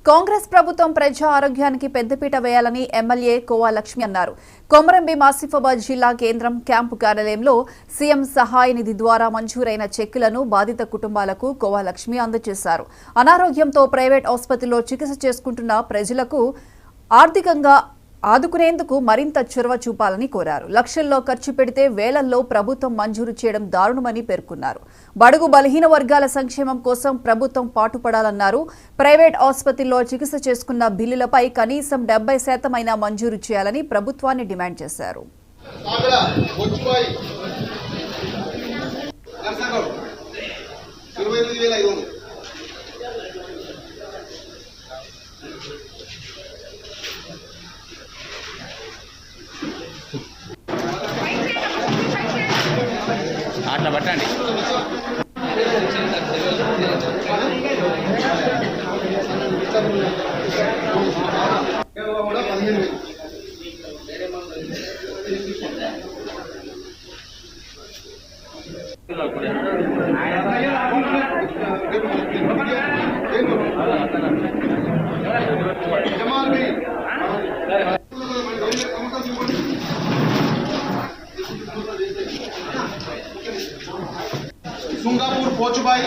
కాంగ్రెస్ ప్రభుత్వం ప్రజా ఆరోగ్యానికి పెద్దపీట వేయాలని ఎమ్మెల్యే కోవా లక్ష్మి అన్నారు. కొమరంభీం ఆసిఫాబాద్ జిల్లా కేంద్రం క్యాంపు కార్యాలయంలో సీఎం సహాయ నిధి ద్వారా మంజూరైన చెక్కులను బాధిత కుటుంబాలకు కోవా లక్ష్మి అందజేశారు. అనారోగ్యంతో ప్రైవేట్ ఆసుపత్రిలో చికిత్స చేసుకుంటున్న ప్రజలకు ఆర్థికంగా ఆదుకునేందుకు మరింత చొరవ చూపాలని కోరారు. లక్షల్లో ఖర్చు పెడితే వేలల్లో ప్రభుత్వం మంజూరు చేయడం దారుణమని పేర్కొన్నారు. బడుగు బలహీన వర్గాల సంక్షేమం కోసం ప్రభుత్వం పాటుపడాలన్నారు. ప్రైవేట్ ఆసుపత్రిలో చికిత్స చేసుకున్న బిల్లులపై కనీసం 70% అయినా మంజూరు చేయాలని ప్రభుత్వాన్ని డిమాండ్ చేశారు. అట్లా పట్టండి. सुंगापुर पोचबाई